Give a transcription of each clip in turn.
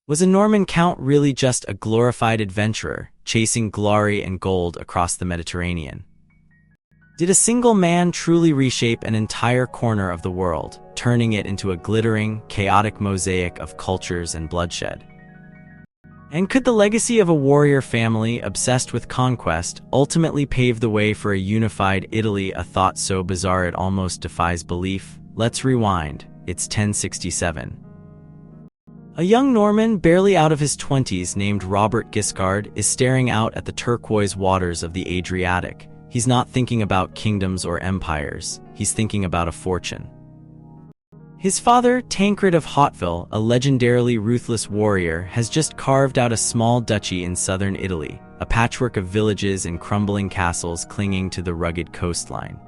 Was a Norman count really just a glorified adventurer, chasing glory and gold across the Mediterranean? Did a single man truly reshape an entire corner of the world, turning it into a glittering, chaotic mosaic of cultures and bloodshed? And could the legacy of a warrior family obsessed with conquest ultimately pave the way for a unified Italy, a thought so bizarre it almost defies belief? Let's rewind. It's 1067. A young Norman, barely out of his 20s, named Robert Guiscard, is staring out at the turquoise waters of the Adriatic. He's not thinking about kingdoms or empires. He's thinking about a fortune. His father, Tancred of Hauteville, a legendarily ruthless warrior, has just carved out a small duchy in southern Italy, a patchwork of villages and crumbling castles clinging to the rugged coastline.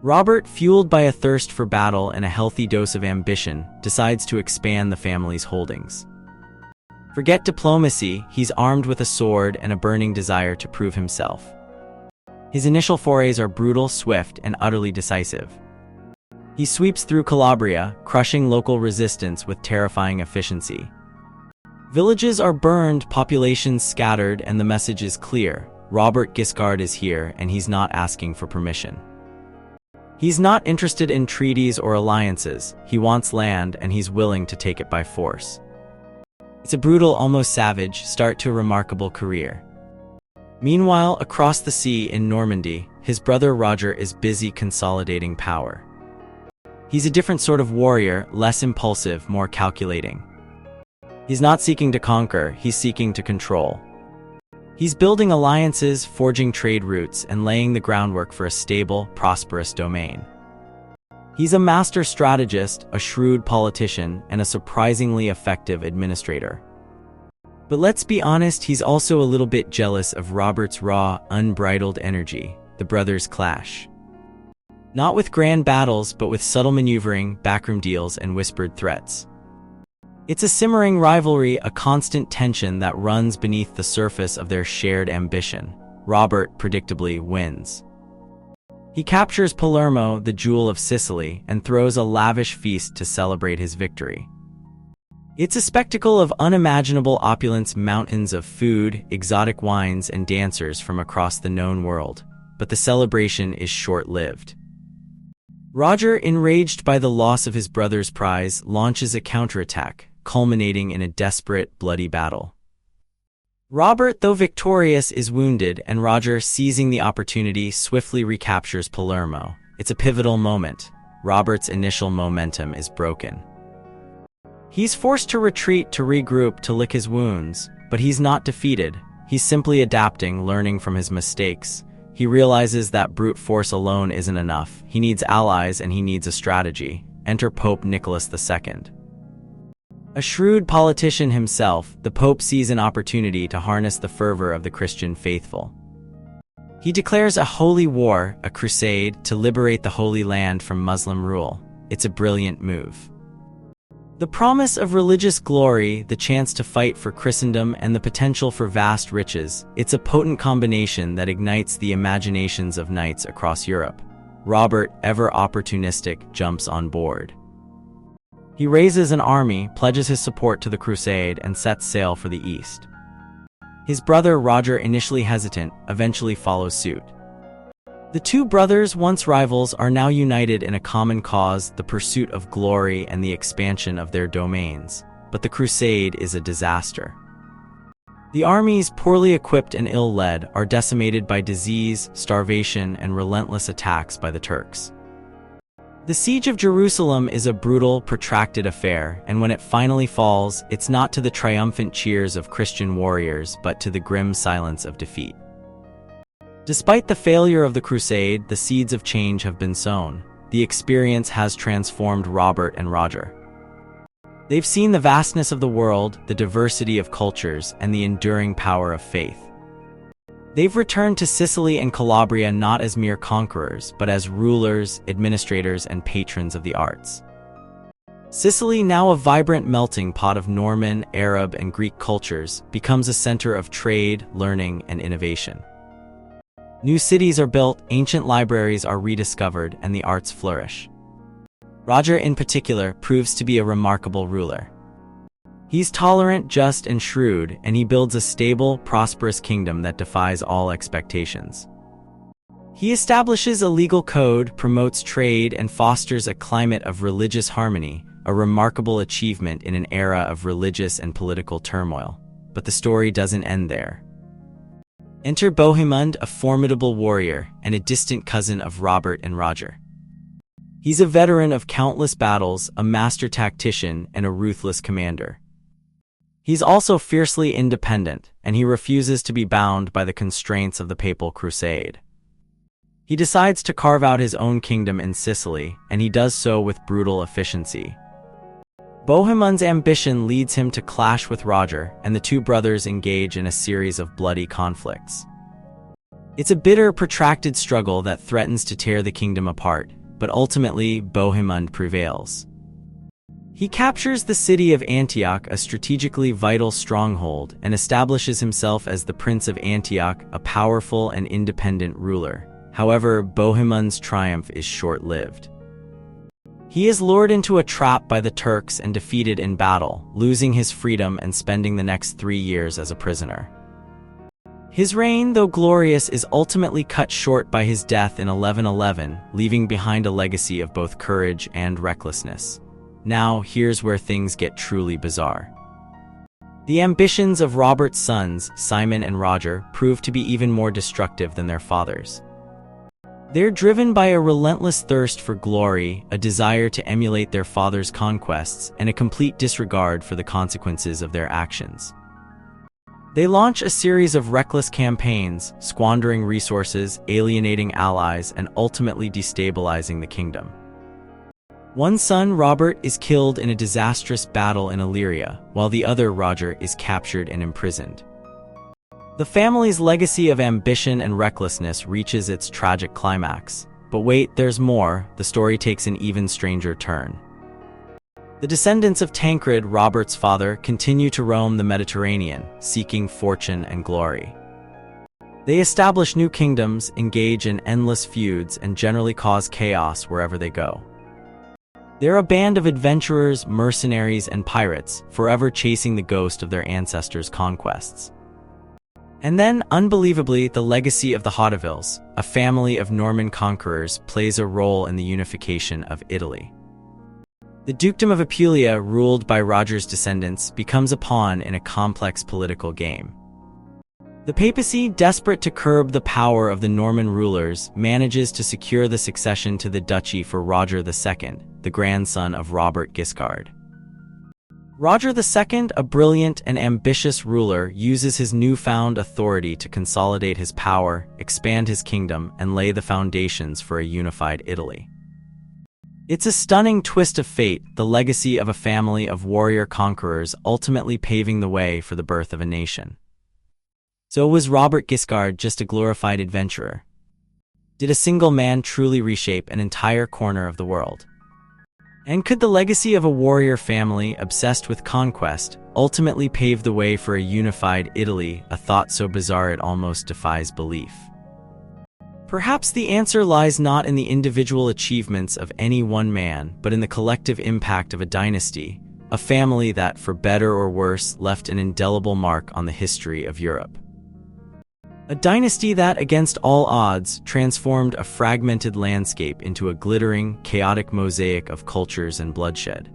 Robert, fueled by a thirst for battle and a healthy dose of ambition, decides to expand the family's holdings. Forget diplomacy, he's armed with a sword and a burning desire to prove himself. His initial forays are brutal, swift, and utterly decisive. He sweeps through Calabria, crushing local resistance with terrifying efficiency. Villages are burned, populations scattered, and the message is clear. Robert Guiscard is here, and he's not asking for permission. He's not interested in treaties or alliances. He wants land, and he's willing to take it by force. It's a brutal, almost savage, start to a remarkable career. Meanwhile, across the sea in Normandy, his brother Roger is busy consolidating power. He's a different sort of warrior, less impulsive, more calculating. He's not seeking to conquer, he's seeking to control. He's building alliances, forging trade routes, and laying the groundwork for a stable, prosperous domain. He's a master strategist, a shrewd politician, and a surprisingly effective administrator. But let's be honest, he's also a little bit jealous of Robert's raw, unbridled energy. The brothers clash. Not with grand battles, but with subtle maneuvering, backroom deals, and whispered threats. It's a simmering rivalry, a constant tension that runs beneath the surface of their shared ambition. Robert, predictably, wins. He captures Palermo, the jewel of Sicily, and throws a lavish feast to celebrate his victory. It's a spectacle of unimaginable opulence, mountains of food, exotic wines, and dancers from across the known world. But the celebration is short-lived. Roger, enraged by the loss of his brother's prize, launches a counterattack, culminating in a desperate, bloody battle. Robert, though victorious, is wounded, and Roger, seizing the opportunity, swiftly recaptures Palermo. It's a pivotal moment. Robert's initial momentum is broken. He's forced to retreat, to regroup, to lick his wounds, but he's not defeated. He's simply adapting, learning from his mistakes. He realizes that brute force alone isn't enough. He needs allies and he needs a strategy. Enter Pope Nicholas II. A shrewd politician himself, the Pope sees an opportunity to harness the fervor of the Christian faithful. He declares a holy war, a crusade, to liberate the Holy Land from Muslim rule. It's a brilliant move. The promise of religious glory, the chance to fight for Christendom, and the potential for vast riches, it's a potent combination that ignites the imaginations of knights across Europe. Robert, ever opportunistic, jumps on board. He raises an army, pledges his support to the crusade, and sets sail for the east. His brother Roger, initially hesitant, eventually follows suit. The two brothers, once rivals, are now united in a common cause, the pursuit of glory and the expansion of their domains. But the crusade is a disaster. The armies, poorly equipped and ill-led, are decimated by disease, starvation, and relentless attacks by the Turks. The siege of Jerusalem is a brutal, protracted affair, and when it finally falls, it's not to the triumphant cheers of Christian warriors, but to the grim silence of defeat. Despite the failure of the crusade, the seeds of change have been sown. The experience has transformed Robert and Roger. They've seen the vastness of the world, the diversity of cultures, and the enduring power of faith. They've returned to Sicily and Calabria not as mere conquerors, but as rulers, administrators, and patrons of the arts. Sicily, now a vibrant melting pot of Norman, Arab, and Greek cultures, becomes a center of trade, learning, and innovation. New cities are built, ancient libraries are rediscovered, and the arts flourish. Roger, in particular, proves to be a remarkable ruler. He's tolerant, just, and shrewd, and he builds a stable, prosperous kingdom that defies all expectations. He establishes a legal code, promotes trade, and fosters a climate of religious harmony, a remarkable achievement in an era of religious and political turmoil. But the story doesn't end there. Enter Bohemund, a formidable warrior and a distant cousin of Robert and Roger. He's a veteran of countless battles, a master tactician, and a ruthless commander. He's also fiercely independent, and he refuses to be bound by the constraints of the papal crusade. He decides to carve out his own kingdom in Sicily, and he does so with brutal efficiency. Bohemund's ambition leads him to clash with Roger, and the two brothers engage in a series of bloody conflicts. It's a bitter, protracted struggle that threatens to tear the kingdom apart, but ultimately Bohemund prevails. He captures the city of Antioch, a strategically vital stronghold, and establishes himself as the Prince of Antioch, a powerful and independent ruler. However, Bohemund's triumph is short-lived. He is lured into a trap by the Turks and defeated in battle, losing his freedom and spending the next 3 years as a prisoner. His reign, though glorious, is ultimately cut short by his death in 1111, leaving behind a legacy of both courage and recklessness. Now, here's where things get truly bizarre. The ambitions of Robert's sons, Simon and Roger, prove to be even more destructive than their father's. They're driven by a relentless thirst for glory, a desire to emulate their father's conquests, and a complete disregard for the consequences of their actions. They launch a series of reckless campaigns, squandering resources, alienating allies, and ultimately destabilizing the kingdom. One son, Robert, is killed in a disastrous battle in Illyria, while the other, Roger, is captured and imprisoned. The family's legacy of ambition and recklessness reaches its tragic climax. But wait, there's more. The story takes an even stranger turn. The descendants of Tancred, Robert's father, continue to roam the Mediterranean, seeking fortune and glory. They establish new kingdoms, engage in endless feuds, and generally cause chaos wherever they go. They're a band of adventurers, mercenaries, and pirates, forever chasing the ghost of their ancestors' conquests. And then, unbelievably, the legacy of the Hautevilles, a family of Norman conquerors, plays a role in the unification of Italy. The Dukedom of Apulia, ruled by Roger's descendants, becomes a pawn in a complex political game. The papacy, desperate to curb the power of the Norman rulers, manages to secure the succession to the duchy for Roger II, the grandson of Robert Guiscard. Roger II, a brilliant and ambitious ruler, uses his newfound authority to consolidate his power, expand his kingdom, and lay the foundations for a unified Italy. It's a stunning twist of fate, the legacy of a family of warrior conquerors ultimately paving the way for the birth of a nation. So was Robert Guiscard just a glorified adventurer? Did a single man truly reshape an entire corner of the world? And could the legacy of a warrior family obsessed with conquest ultimately pave the way for a unified Italy, a thought so bizarre it almost defies belief? Perhaps the answer lies not in the individual achievements of any one man, but in the collective impact of a dynasty, a family that, for better or worse, left an indelible mark on the history of Europe. A dynasty that, against all odds, transformed a fragmented landscape into a glittering, chaotic mosaic of cultures and bloodshed.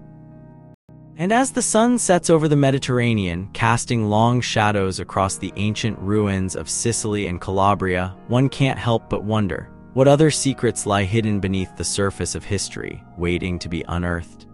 And as the sun sets over the Mediterranean, casting long shadows across the ancient ruins of Sicily and Calabria, one can't help but wonder, what other secrets lie hidden beneath the surface of history, waiting to be unearthed?